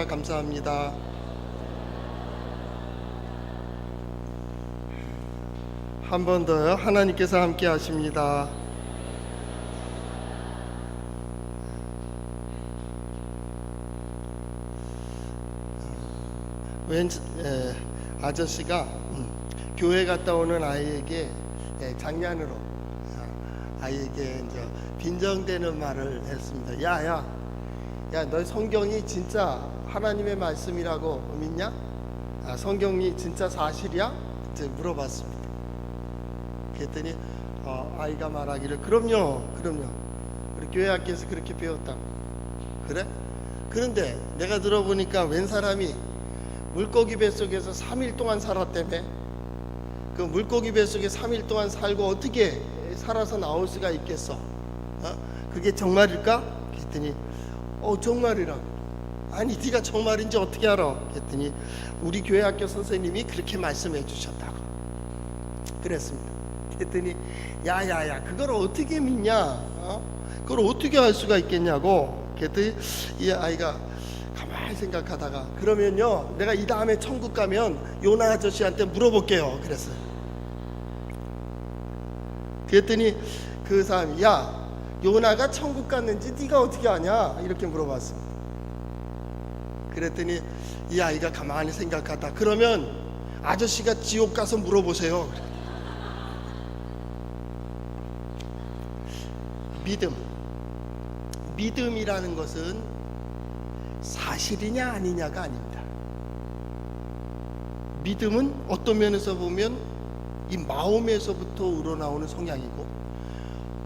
주시니까 감사합니다. 한 번 더요. 하나님께서 함께 하십니다. 아저씨가 교회 갔다 오는 아이에게 장난으로 아이에게 이제 빈정대는 말을 했습니다. 야, 너 성경이 진짜 하나님의 말씀이라고 믿냐? 성경이 진짜 사실이야? 이제 물어봤습니다. 그랬더니 아이가 말하기를 그럼요. 우리 교회 학교에서 그렇게 배웠다. 그래? 그런데 내가 들어보니까 웬 사람이 물고기 뱃속에서 3일 동안 살았다며. 그 물고기 뱃속에 3일 동안 살고 어떻게 살아서 나올 수가 있겠어? 그게 정말일까? 그랬더니 정말이라고. 아니 네가 정말인지 어떻게 알아? 그랬더니 우리 교회 학교 선생님이 그렇게 말씀해 주셨다고 그랬습니다. 그랬더니 야야야 그걸 어떻게 믿냐? 그걸 어떻게 할 수가 있겠냐고. 그랬더니 이 아이가 가만히 생각하다가 그러면요 내가 이 다음에 천국 가면 요나 아저씨한테 물어볼게요 그랬어요. 그랬더니 그 사람이 야 요나가 천국 갔는지 네가 어떻게 아냐? 이렇게 물어봤습니다. 그랬더니 이 아이가 가만히 생각하다 그러면 아저씨가 지옥 가서 물어보세요. 믿음이라는 것은 사실이냐 아니냐가 아닙니다. 믿음은 어떤 면에서 보면 이 마음에서부터 우러나오는 성향이고,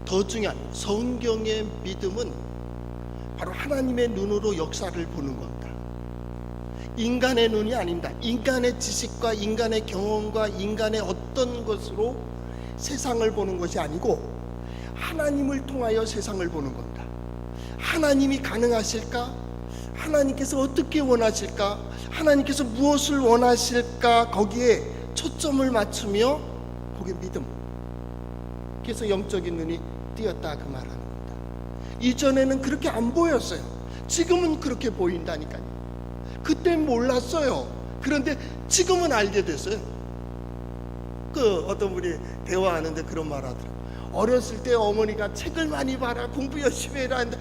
더 중요한 성경의 믿음은 바로 하나님의 눈으로 역사를 보는 겁니다. 인간의 눈이 아닙니다. 인간의 지식과 인간의 경험과 인간의 어떤 것으로 세상을 보는 것이 아니고 하나님을 통하여 세상을 보는 겁니다. 하나님이 가능하실까? 하나님께서 어떻게 원하실까? 하나님께서 무엇을 원하실까? 거기에 초점을 맞추며 그게 믿음. 그래서 영적인 눈이 띄었다 그 말하는 겁니다. 이전에는 그렇게 안 보였어요. 지금은 그렇게 보인다니까요. 그땐 몰랐어요. 그런데 지금은 알게 됐어요. 그 어떤 분이 대화하는데 그런 말 하더라고요. 어렸을 때 어머니가 책을 많이 봐라, 공부 열심히 해라 했는데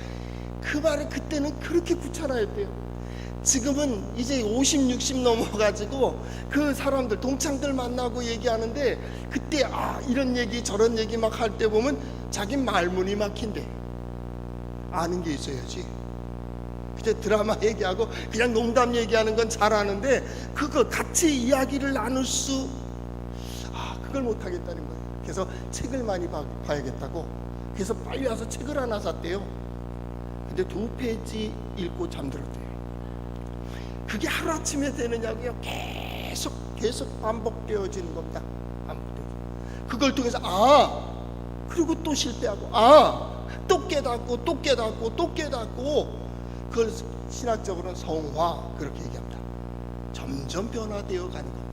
그 말을 그때는 그렇게 귀찮아했대요. 지금은 이제 50, 60 넘어가지고 그 사람들 동창들 만나고 얘기하는데 그때 이런 얘기 저런 얘기 막 할 때 보면 자기 말문이 막힌대. 아는 게 있어야지. 그때 드라마 얘기하고 그냥 농담 얘기하는 건 잘하는데 그거 같이 이야기를 나눌 수 그걸 못하겠다는 거예요. 그래서 책을 많이 봐야겠다고. 그래서 빨리 와서 책을 하나 샀대요. 근데 2페이지 읽고 잠들었대요. 그게 하루아침에 되느냐고요? 계속 반복되어지는 겁니다. 그걸 통해서 그리고 또 실패하고 또 깨닫고 그걸 신학적으로는 성화 그렇게 얘기합니다. 점점 변화되어 가는 겁니다.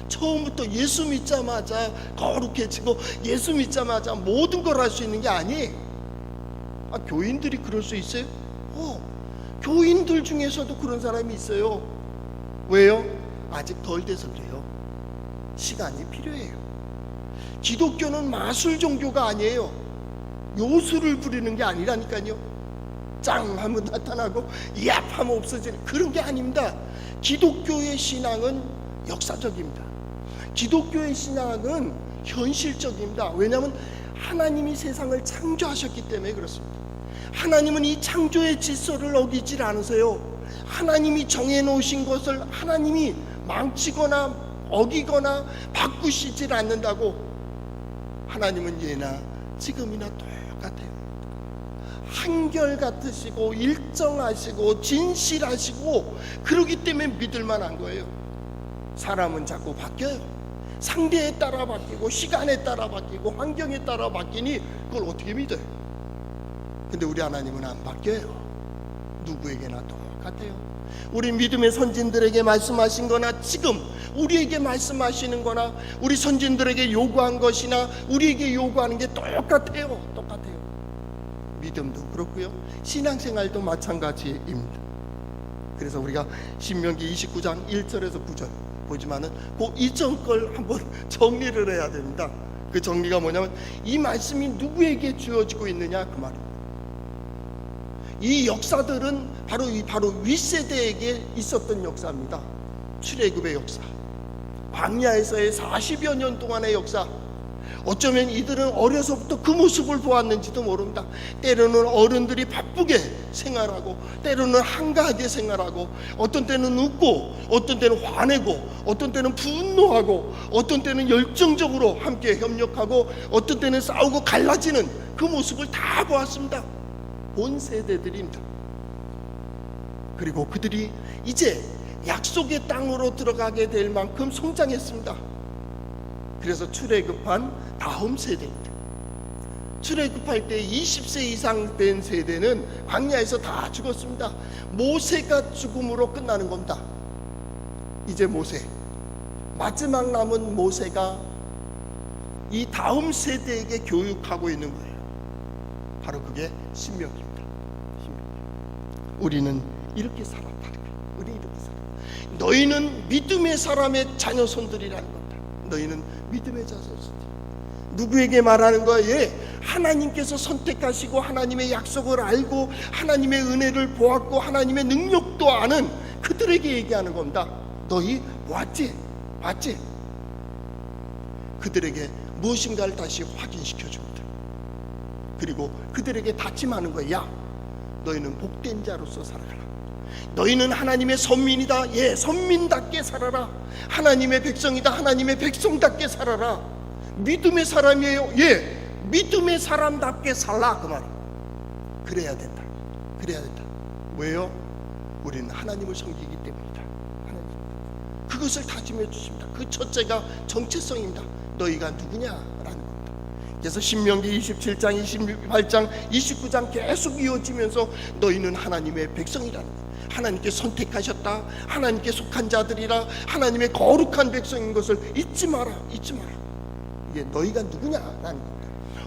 처음부터 예수 믿자마자 거룩해지고 예수 믿자마자 모든 걸 할 수 있는 게 아니에요. 교인들이 그럴 수 있어요? 교인들 중에서도 그런 사람이 있어요. 왜요? 아직 덜 돼서 그래요. 시간이 필요해요. 기독교는 마술 종교가 아니에요. 요술을 부리는 게 아니라니까요. 짱 하면 나타나고 얍 하면 없어지는 그런 게 아닙니다. 기독교의 신앙은 역사적입니다. 기독교의 신앙은 현실적입니다. 왜냐하면 하나님이 세상을 창조하셨기 때문에 그렇습니다. 하나님은 이 창조의 질서를 어기질 않으세요. 하나님이 정해놓으신 것을 하나님이 망치거나 어기거나 바꾸시질 않는다고. 하나님은 예나 지금이나 똑같아요. 한결같으시고 일정하시고 진실하시고 그러기 때문에 믿을만한 거예요. 사람은 자꾸 바뀌어요. 상대에 따라 바뀌고 시간에 따라 바뀌고 환경에 따라 바뀌니 그걸 어떻게 믿어요? 근데 우리 하나님은 안 바뀌어요. 누구에게나 똑같아요. 우리 믿음의 선진들에게 말씀하신 거나 지금 우리에게 말씀하시는 거나 우리 선진들에게 요구한 것이나 우리에게 요구하는 게 똑같아요. 믿음도 그렇고요, 신앙생활도 마찬가지입니다. 그래서 우리가 신명기 29장 1절에서 9절 보지만은 그 이전 걸 한번 정리를 해야 됩니다. 그 정리가 뭐냐면 이 말씀이 누구에게 주어지고 있느냐 그 말입니다. 이 역사들은 바로 윗세대에게 있었던 역사입니다. 출애굽의 역사, 광야에서의 40여 년 동안의 역사. 어쩌면 이들은 어려서부터 그 모습을 보았는지도 모릅니다. 때로는 어른들이 바쁘게 생활하고, 때로는 한가하게 생활하고, 어떤 때는 웃고, 어떤 때는 화내고, 어떤 때는 분노하고, 어떤 때는 열정적으로 함께 협력하고, 어떤 때는 싸우고 갈라지는 그 모습을 다 보았습니다. 본 세대들입니다. 그리고 그들이 이제 약속의 땅으로 들어가게 될 만큼 성장했습니다. 그래서 출애굽한 다음 세대입니다. 출애굽할 때 20세 이상 된 세대는 광야에서 다 죽었습니다. 모세가 죽음으로 끝나는 겁니다. 이제 모세, 마지막 남은 모세가 이 다음 세대에게 교육하고 있는 거예요. 바로 그게 신명기입니다. 우리는 이렇게 살았다는 거예요. 우리 이렇게 살아. 너희는 믿음의 사람의 자녀손들이라는 겁니다. 너희는 믿음의 자녀손들. 누구에게 말하는 거예요? 하나님께서 선택하시고 하나님의 약속을 알고 하나님의 은혜를 보았고 하나님의 능력도 아는 그들에게 얘기하는 겁니다. 너희 왔지? 봤지? 그들에게 무엇인가를 다시 확인시켜 줍니다. 그리고 그들에게 다짐하는 거예요. 야, 너희는 복된 자로서 살아가라. 너희는 하나님의 선민이다. 예, 선민답게 살아라. 하나님의 백성이다. 하나님의 백성답게 살아라. 믿음의 사람이에요. 예, 믿음의 사람답게 살라. 그 말. 그래야 된다. 그래야 된다. 왜요? 우리는 하나님을 섬기기 때문이다. 하나님. 그것을 다짐해 주십니다. 그 첫째가 정체성입니다. 너희가 누구냐라는 겁니다. 그래서 신명기 27장, 28장, 29장 계속 이어지면서 너희는 하나님의 백성이라는 거예요. 하나님께 선택하셨다. 하나님께 속한 자들이라. 하나님의 거룩한 백성인 것을 잊지 마라. 잊지 마라. 이게 너희가 누구냐라는 겁니다.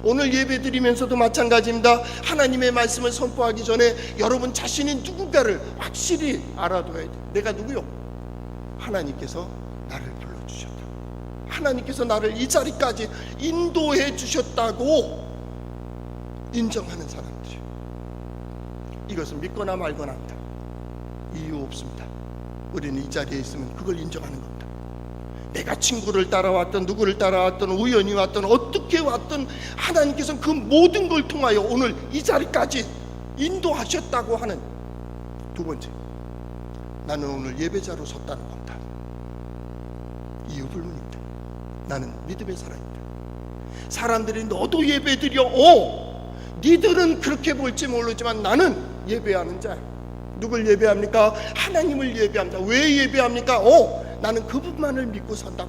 오늘 예배 드리면서도 마찬가지입니다. 하나님의 말씀을 선포하기 전에 여러분 자신이 누군가를 확실히 알아둬야 돼. 내가 누구요? 하나님께서 나를 불러주셨다. 하나님께서 나를 이 자리까지 인도해 주셨다고 인정하는 사람들이에요. 이것은 믿거나 말거나 합니다. 이유 없습니다. 우리는 이 자리에 있으면 그걸 인정하는 겁니다. 내가 친구를 따라왔던, 누구를 따라왔던, 우연히 왔던, 어떻게 왔던 하나님께서는 그 모든 걸 통하여 오늘 이 자리까지 인도하셨다고 하는 두 번째, 나는 오늘 예배자로 섰다는 겁니다. 이유 불문입니다. 나는 믿음의 사람입니다. 사람들이 너도 예배 드려. 니들은 그렇게 볼지 모르지만 나는 예배하는 자야. 누굴 예배합니까? 하나님을 예배합니다. 왜 예배합니까? 나는 그분만을 믿고 산다.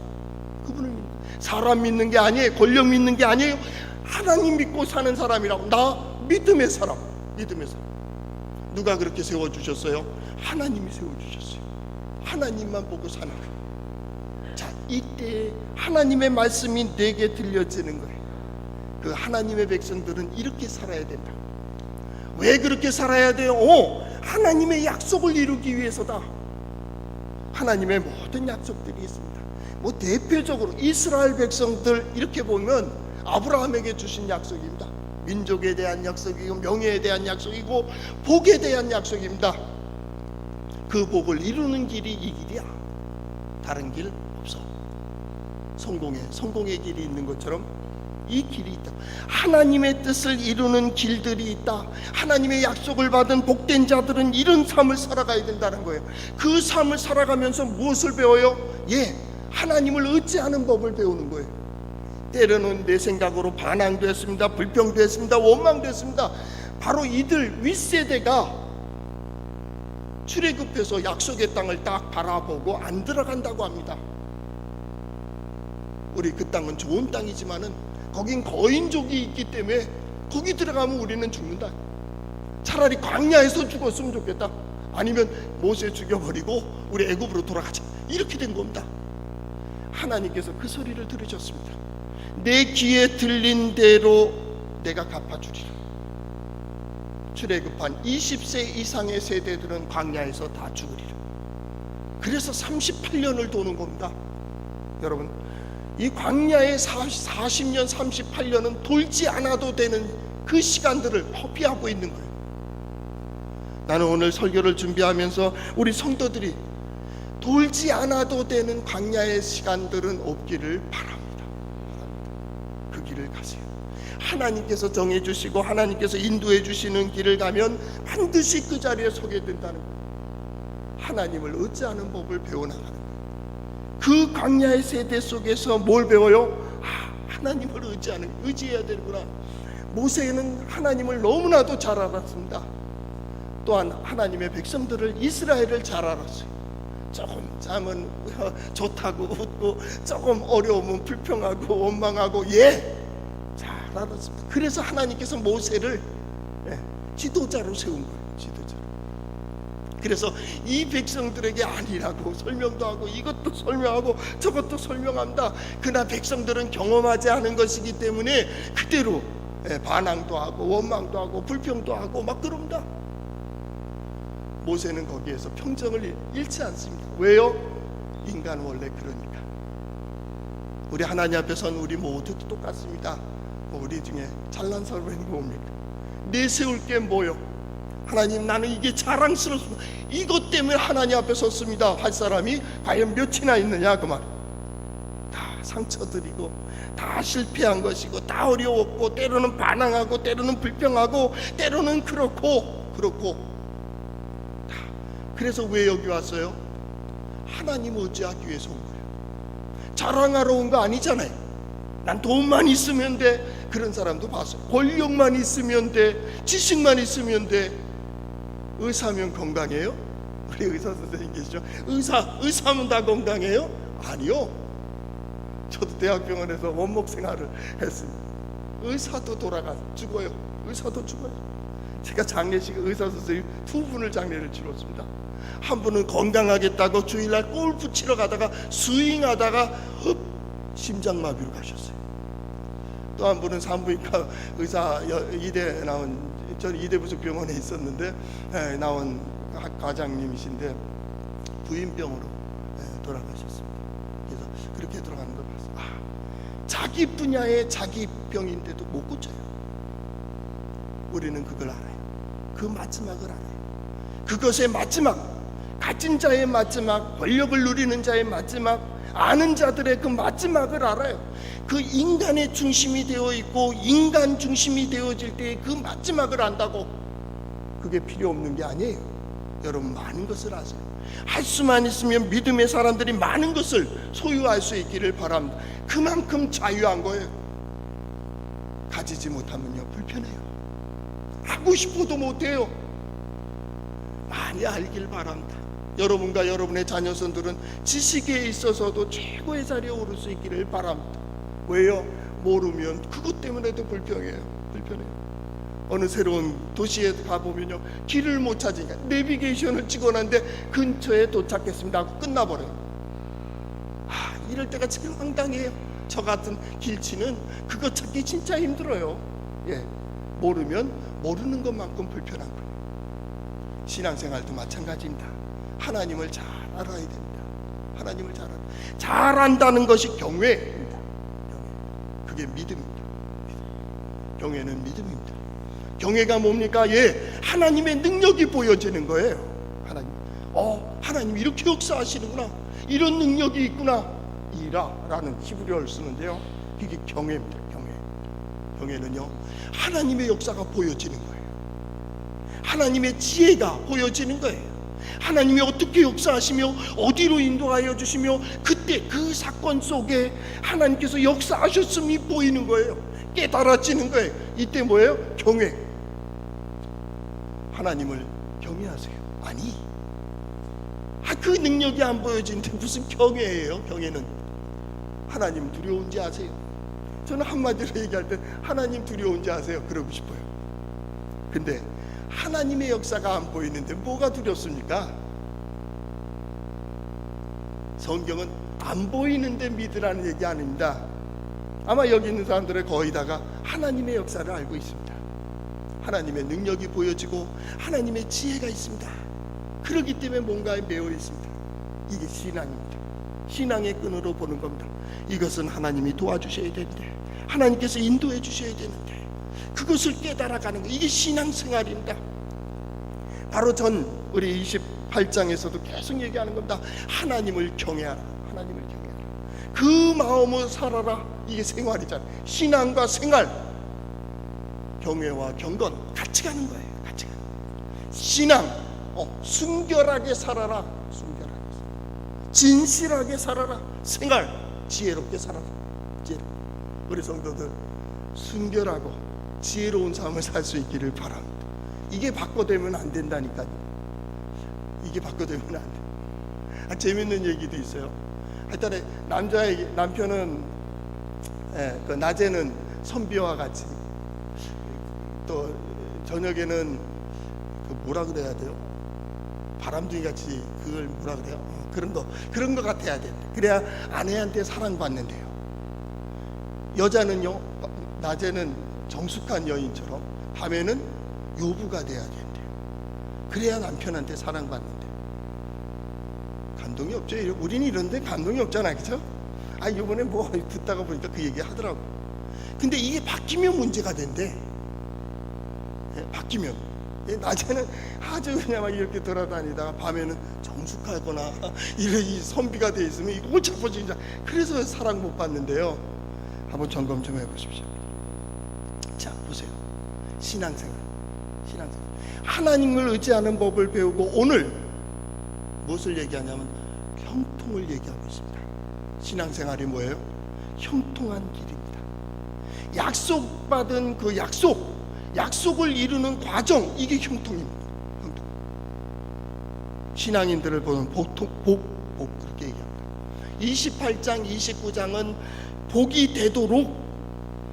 그분을 믿는, 사람 믿는 게 아니에요. 권력 믿는 게 아니에요. 하나님 믿고 사는 사람이라고. 나 믿음의 사람. 믿음의 사람. 누가 그렇게 세워주셨어요? 하나님이 세워주셨어요. 하나님만 보고 사는 거예요. 자, 이때 하나님의 말씀이 내게 들려지는 거예요. 그 하나님의 백성들은 이렇게 살아야 된다. 왜 그렇게 살아야 돼요? 하나님의 약속을 이루기 위해서다. 하나님의 모든 약속들이 있습니다. 뭐 대표적으로 이스라엘 백성들 이렇게 보면 아브라함에게 주신 약속입니다. 민족에 대한 약속이고 명예에 대한 약속이고 복에 대한 약속입니다. 그 복을 이루는 길이 이 길이야. 다른 길 없어. 성공의 길이 있는 것처럼 이 길이 있다. 하나님의 뜻을 이루는 길들이 있다. 하나님의 약속을 받은 복된 자들은 이런 삶을 살아가야 된다는 거예요. 그 삶을 살아가면서 무엇을 배워요? 예, 하나님을 의지하는 법을 배우는 거예요. 때로는 내 생각으로 반항도 했습니다. 불평도 했습니다. 원망도 했습니다. 바로 이들 윗세대가 출애굽해서 약속의 땅을 딱 바라보고 안 들어간다고 합니다. 우리 그 땅은 좋은 땅이지만은 거긴 거인족이 있기 때문에 거기 들어가면 우리는 죽는다. 차라리 광야에서 죽었으면 좋겠다. 아니면 모세 죽여버리고 우리 애굽으로 돌아가자. 이렇게 된 겁니다. 하나님께서 그 소리를 들으셨습니다. 내 귀에 들린 대로 내가 갚아주리라. 출애굽한 20세 이상의 세대들은 광야에서 다 죽으리라. 그래서 38년을 도는 겁니다. 여러분, 이 광야의 40년 38년은 돌지 않아도 되는 그 시간들을 허비하고 있는 거예요. 나는 오늘 설교를 준비하면서 우리 성도들이 돌지 않아도 되는 광야의 시간들은 없기를 바랍니다. 그 길을 가세요. 하나님께서 정해주시고 하나님께서 인도해 주시는 길을 가면 반드시 그 자리에 서게 된다는 거예요. 하나님을 의지하는 법을 배워나가는 거예요. 그 광야의 세대 속에서 뭘 배워요? 하나님을 의지해야 되는구나. 모세는 하나님을 너무나도 잘 알았습니다. 또한 하나님의 백성들을, 이스라엘을 잘 알았어요. 조금 잠은 좋다고 웃고, 조금 어려우면 불평하고 원망하고, 잘 알았습니다. 그래서 하나님께서 모세를 지도자로 세운 거예요. 지도자로. 그래서 이 백성들에게 아니라고 설명도 하고, 이것도 설명하고 저것도 설명합니다. 그러나 백성들은 경험하지 않은 것이기 때문에 그대로 반항도 하고 원망도 하고 불평도 하고 막 그럽니다. 모세는 거기에서 평정을 잃지 않습니다. 왜요? 인간 원래 그러니까. 우리 하나님 앞에 선 우리 모두 똑같습니다. 우리 중에 잘난 사람이 뭡니까? 내세울 게 뭐요? 하나님, 나는 이게 자랑스럽습니다. 이것 때문에 하나님 앞에 섰습니다 할 사람이 과연 몇이나 있느냐 그 말. 다 상처드리고 다 실패한 것이고 다 어려웠고, 때로는 반항하고 때로는 불평하고 때로는 그렇고 다. 그래서 왜 여기 왔어요? 하나님 의지하기 위해서 온 거예요. 자랑하러 온 거 아니잖아요. 난 돈만 있으면 돼, 그런 사람도 봤어요. 권력만 있으면 돼, 지식만 있으면 돼. 의사면 건강해요? 우리 의사 선생님 계시죠? 의사면 다 건강해요? 아니요. 저도 대학병원에서 원목 생활을 했습니다. 의사도 죽어요. 의사도 죽어요. 제가 장례식 의사 선생님 2분을 장례를 치렀습니다. 한 분은 건강하겠다고 주일날 골프 치러 가다가 스윙하다가 심장마비로 가셨어요. 또 한 분은 산부인과 의사, 이대 나온, 저는 이대부속병원에 있었는데 나온 과장님이신데 부인병으로 돌아가셨습니다. 그래서 그렇게 돌아가는 걸 봤어요. 자기 분야의 자기 병인데도 못 고쳐요. 우리는 그걸 알아요. 그 마지막을 알아요. 그것의 마지막, 가진 자의 마지막, 권력을 누리는 자의 마지막, 아는 자들의 그 마지막을 알아요. 그 인간의 중심이 되어 있고 인간 중심이 되어질 때 그 마지막을 안다고. 그게 필요 없는 게 아니에요. 여러분, 많은 것을 아세요. 할 수만 있으면 믿음의 사람들이 많은 것을 소유할 수 있기를 바랍니다. 그만큼 자유한 거예요. 가지지 못하면요, 불편해요. 하고 싶어도 못해요. 많이 알길 바랍니다. 여러분과 여러분의 자녀선들은 지식에 있어서도 최고의 자리에 오를 수 있기를 바랍니다. 왜요? 모르면 그것 때문에도 불편해요. 어느 새로운 도시에 가보면요, 길을 못 찾으니까 내비게이션을 찍어놨는데 근처에 도착했습니다 하고 끝나버려요. 이럴 때가 지금 황당해요. 저 같은 길치는 그거 찾기 진짜 힘들어요. 모르면 모르는 것만큼 불편한 거예요. 신앙생활도 마찬가지입니다. 하나님을 잘 알아야 됩니다. 하나님을 잘 안다는 것이 경외입니다. 그게 믿음입니다. 경외는 믿음입니다. 경외가 뭡니까? 하나님의 능력이 보여지는 거예요. 하나님 이렇게 역사하시는구나, 이런 능력이 있구나, 이라라는 히브리어를 쓰는데요, 이게 경외입니다. 경외는요, 하나님의 역사가 보여지는 거예요. 하나님의 지혜가 보여지는 거예요. 하나님이 어떻게 역사하시며 어디로 인도하여 주시며 그때 그 사건 속에 하나님께서 역사하셨음이 보이는 거예요. 깨달아지는 거예요. 이때 뭐예요? 경외. 하나님을 경외하세요. 아니, 그 능력이 안 보여지는데 무슨 경외예요? 경외는 하나님 두려운지 아세요? 저는 한마디로 얘기할 때 하나님 두려운지 아세요? 그러고 싶어요. 근데 하나님의 역사가 안 보이는데 뭐가 두렵습니까? 성경은 안 보이는데 믿으라는 얘기 아닙니다. 아마 여기 있는 사람들의 거의 다가 하나님의 역사를 알고 있습니다. 하나님의 능력이 보여지고 하나님의 지혜가 있습니다. 그렇기 때문에 뭔가에 매여 있습니다. 이게 신앙입니다. 신앙의 끈으로 보는 겁니다. 이것은 하나님이 도와주셔야 되는데, 하나님께서 인도해 주셔야 되는데, 그것을 깨달아가는 것, 이게 신앙생활입니다. 바로 우리 28장에서도 계속 얘기하는 겁니다. 하나님을 경외하라. 하나님을 경외하라. 그 마음으로 살아라. 이게 생활이잖아요. 신앙과 생활, 경외와 경건 같이 가는 거예요. 같이 가는 거예요. 신앙, 순결하게 살아라. 순결하게 살아라. 진실하게 살아라. 생활, 지혜롭게 살아라. 지혜롭게. 우리 성도들 순결하고 지혜로운 삶을 살 수 있기를 바랍니다. 이게 바꿔되면 안 된다니까요. 이게 바꿔되면 안 돼. 재밌는 얘기도 있어요. 하여튼 남편은 그 낮에는 선비와 같이, 또 저녁에는 그 뭐라 그래야 돼요? 바람둥이 같이, 그걸 뭐라 그래요? 그런 거 같아야 돼. 그래야 아내한테 사랑받는데요. 여자는요, 낮에는 정숙한 여인처럼 밤에는 요부가 돼야 된대요. 그래야 남편한테 사랑받는데. 감동이 없죠. 우리는 이런데 감동이 없잖아요, 그렇죠? 이번에 뭐 듣다가 보니까 그 얘기 하더라고. 근데 이게 바뀌면 문제가 된대. 바뀌면. 낮에는 아주 그냥 막 이렇게 돌아다니다가 밤에는 정숙하거나 이 선비가 돼 있으면 이거 못 잡고 진짜. 그래서 사랑 못 받는데요. 한번 점검 좀 해보십시오. 자, 보세요. 신앙생활. 하나님을 의지하는 법을 배우고, 오늘 무엇을 얘기하냐면 형통을 얘기하고 있습니다. 신앙생활이 뭐예요? 형통한 길입니다. 약속받은 그 약속을 이루는 과정, 이게 형통입니다. 형통. 신앙인들을 보는 복 그렇게 얘기합니다. 28장 29장은 복이 되도록,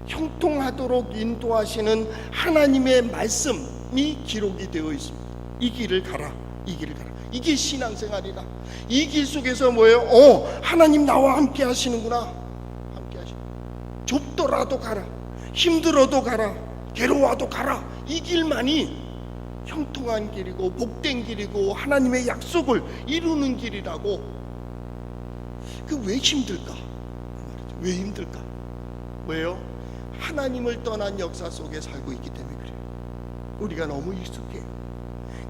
형통하도록 인도하시는 하나님의 말씀이 기록이 되어 있습니다. 이 길을 가라, 이 길을 가라. 이게 신앙생활이다. 이 길 속에서 뭐예요? 하나님 나와 함께 하시는구나. 함께 하시는. 좁더라도 가라, 힘들어도 가라, 괴로워도 가라. 이 길만이 형통한 길이고 복된 길이고 하나님의 약속을 이루는 길이라고. 왜 힘들까? 왜 힘들까? 왜요? 하나님을 떠난 역사 속에 살고 있기 때문에 그래요. 우리가 너무 익숙해요.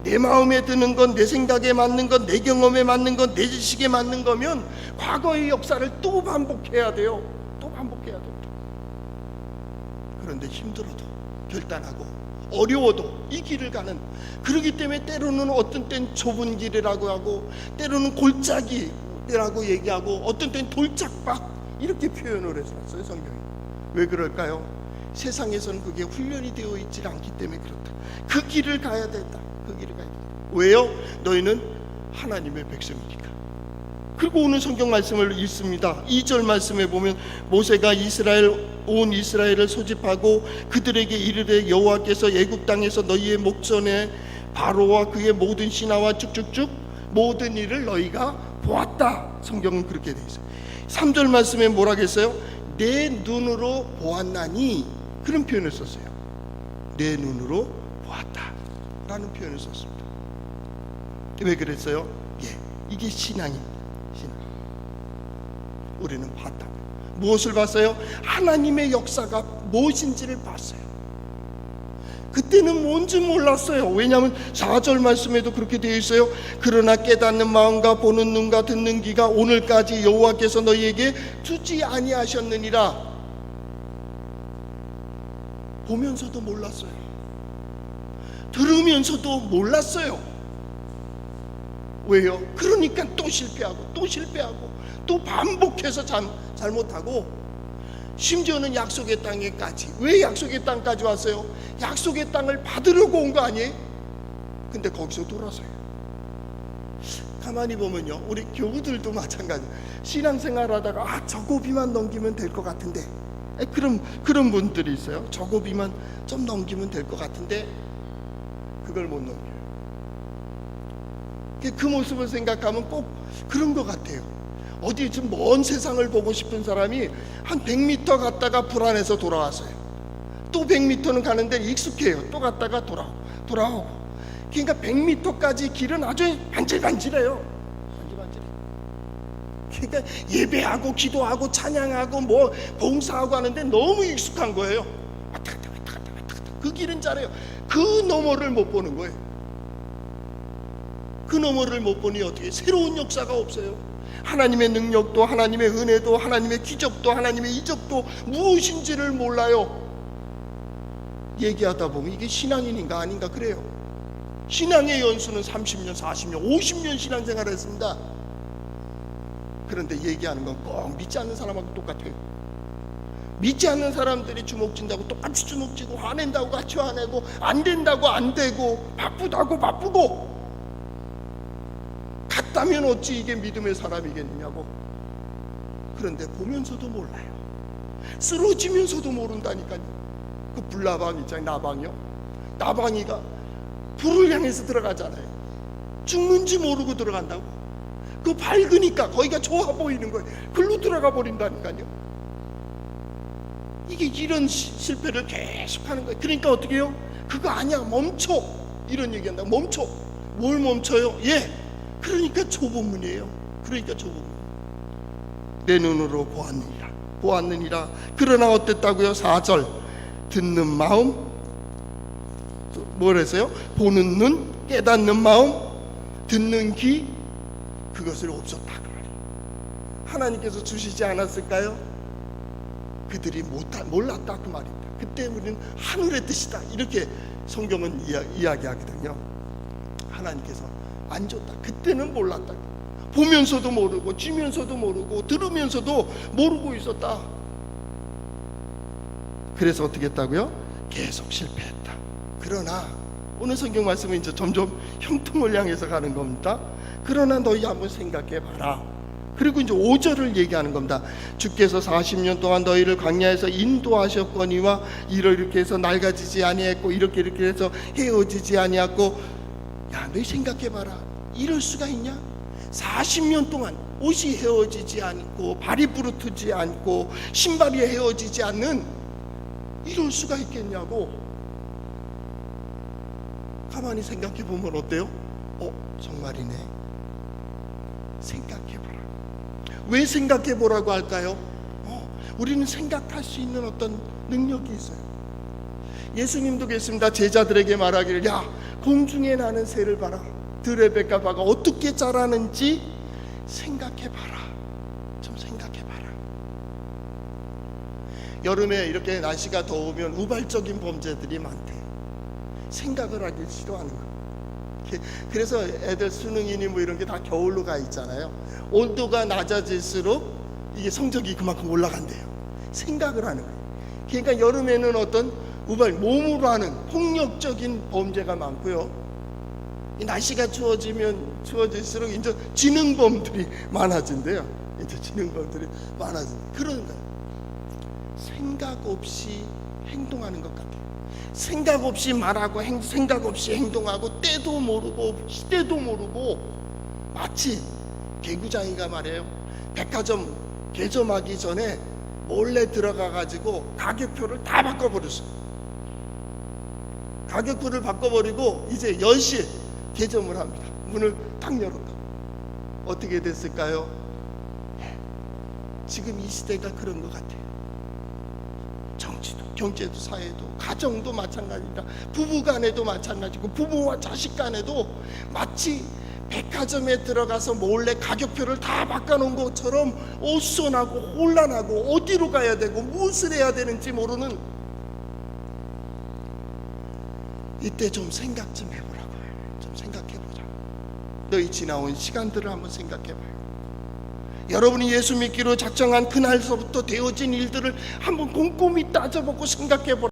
내 마음에 드는 건, 내 생각에 맞는 건, 내 경험에 맞는 건, 내 지식에 맞는 거면 과거의 역사를 또 반복해야 돼요. 또 반복해야 됩니다. 그런데 힘들어도, 결단하고 어려워도 이 길을 가는, 그러기 때문에 때로는 어떤 땐 좁은 길이라고 하고, 때로는 골짜기라고 얘기하고, 어떤 땐 돌짝박 이렇게 표현을 했어요, 성경이. 왜 그럴까요? 세상에서는 그게 훈련이 되어 있지 않기 때문에 그렇다. 그 길을 가야 된다. 그 길을 가야 된다. 왜요? 너희는 하나님의 백성이니까. 그리고 오늘 성경 말씀을 읽습니다. 2절 말씀에 보면, 모세가 온 이스라엘을 소집하고 그들에게 이르되, 여호와께서 애굽 땅에서 너희의 목전에 바로와 그의 모든 신하와 쭉쭉쭉 모든 일을 너희가 보았다. 성경은 그렇게 되어 있어요. 3절 말씀에 뭐라겠어요? 내 눈으로 보았나니, 그런 표현을 썼어요. 내 눈으로 보았다 라는 표현을 썼습니다. 왜 그랬어요? 이게 신앙입니다. 신앙. 우리는 봤다. 무엇을 봤어요? 하나님의 역사가 무엇인지를 봤어요. 그때는 뭔지 몰랐어요. 왜냐하면 4절 말씀에도 그렇게 되어 있어요. 그러나 깨닫는 마음과 보는 눈과 듣는 귀가 오늘까지 여호와께서 너희에게 주지 아니하셨느니라. 보면서도 몰랐어요. 들으면서도 몰랐어요. 왜요? 그러니까 또 실패하고 또 반복해서 잘못하고, 심지어는 약속의 땅에까지. 왜 약속의 땅까지 왔어요? 약속의 땅을 받으려고 온 거 아니에요? 근데 거기서 돌아서요. 가만히 보면요, 우리 교우들도 마찬가지. 신앙생활 하다가 저 고비만 넘기면 될 것 같은데, 그런 분들이 있어요. 저 고비만 좀 넘기면 될 것 같은데 그걸 못 넘겨요. 그 모습을 생각하면 꼭 그런 것 같아요. 어디 좀 먼 세상을 보고 싶은 사람이 한 100m 갔다가 불안해서 돌아왔어요. 또 100m는 가는데 익숙해요. 또 갔다가 돌아오고. 그러니까 100m까지 길은 아주 반질반질해요. 그러니까 예배하고 기도하고 찬양하고 뭐 봉사하고 하는데 너무 익숙한 거예요. 왔다 갔다 왔다 갔다 왔다 갔다. 그 길은 잘해요. 그 너머를 못 보는 거예요. 그 너머를 못 보니 어떻게 새로운 역사가 없어요. 하나님의 능력도 하나님의 은혜도 하나님의 기적도 하나님의 이적도 무엇인지를 몰라요. 얘기하다 보면 이게 신앙인인가 아닌가 그래요. 신앙의 연수는 30년 40년 50년 신앙생활을 했습니다. 그런데 얘기하는 건 꼭 믿지 않는 사람하고 똑같아요. 믿지 않는 사람들이 주먹진다고 똑같이 주먹지고 화낸다고 같이 화내고 안 된다고 안 되고 바쁘다고 바쁘고 같다면 어찌 이게 믿음의 사람이겠느냐고. 그런데 보면서도 몰라요. 쓰러지면서도 모른다니까요. 그 불나방 있잖아요. 나방이요. 나방이가 불을 향해서 들어가잖아요. 죽는지 모르고 들어간다고. 그 밝으니까 거기가 좋아 보이는 거예요. 글로 들어가 버린다니까요. 이게 이런 실패를 계속하는 거예요. 그러니까 어떻게 해요? 그거 아니야, 멈춰, 이런 얘기한다고. 멈춰. 뭘 멈춰요? 예, 그러니까 좁은 문이에요. 그러니까 좁은 문. 내 눈으로 보았느니라. 그러나 어땠다고요? 4절 듣는 마음, 뭐랬어요? 보는 눈, 깨닫는 마음, 듣는 귀, 그것을 없었다 그 말이에요. 하나님께서 주시지 않았을까요? 그들이 몰랐다 그 말입니다. 그때 우리는 하늘의 뜻이다 이렇게 성경은 이야기하거든요. 하나님께서 안 줬다. 그때는 몰랐다. 보면서도 모르고 쥐면서도 모르고 들으면서도 모르고 있었다. 그래서 어떻게 했다고요? 계속 실패했다. 그러나 오늘 성경 말씀은 이제 점점 형통을 향해서 가는 겁니다. 그러나 너희 한번 생각해 봐라. 그리고 이제 5절을 얘기하는 겁니다. 주께서 40년 동안 너희를 광야에서 인도하셨거니와 이렇게 해서 낡아지지 아니했고 이렇게 해서 헤어지지 아니했고. 야, 너희 생각해 봐라. 이럴 수가 있냐? 40년 동안 옷이 헤어지지 않고 발이 부르트지 않고 신발이 헤어지지 않는, 이럴 수가 있겠냐고. 가만히 생각해 보면 어때요? 정말이네. 생각해 보라. 왜 생각해 보라고 할까요? 우리는 생각할 수 있는 어떤 능력이 있어요. 예수님도 그랬습니다. 제자들에게 말하기를, 야, 공중에 나는 새를 봐라. 들의 뱃가마가 어떻게 자라는지 생각해 봐라. 좀 생각해 봐라. 여름에 이렇게 날씨가 더우면 우발적인 범죄들이 많대. 생각을 하기 싫어하는 거예요. 그래서 애들 수능이니 뭐 이런 게 다 겨울로 가 있잖아요. 온도가 낮아질수록 이게 성적이 그만큼 올라간대요. 생각을 하는 거예요. 그러니까 여름에는 어떤 몸으로 하는 폭력적인 범죄가 많고요. 이 날씨가 추워질수록 이제 지능범들이 많아진대요. 이제 지능범들이 많아진대요. 그런 거예요. 생각 없이 행동하는 것 같아요. 생각 없이 말하고 생각 없이 행동하고 때도 모르고 시대도 모르고, 마치 개구장이가 말이에요. 백화점 개점하기 전에 몰래 들어가 가지고 가격표를 다 바꿔버렸어요. 가격표를 바꿔버리고 이제 10시에 개점을 합니다. 문을 딱 열었다. 어떻게 됐을까요? 지금 이 시대가 그런 것 같아요. 정치도, 경제도, 사회도, 가정도 마찬가지입니다. 부부 간에도 마찬가지고 부모와 자식 간에도 마치 백화점에 들어가서 몰래 가격표를 다 바꿔놓은 것처럼 어수선하고 혼란하고 어디로 가야 되고 무엇을 해야 되는지 모르는, 이때 좀 생각 좀 해보라고요. 좀 생각해보자. 너희 지나온 시간들을 한번 생각해봐요. 여러분이 예수 믿기로 작정한 그날서부터 되어진 일들을 한번 꼼꼼히 따져보고 생각해보라.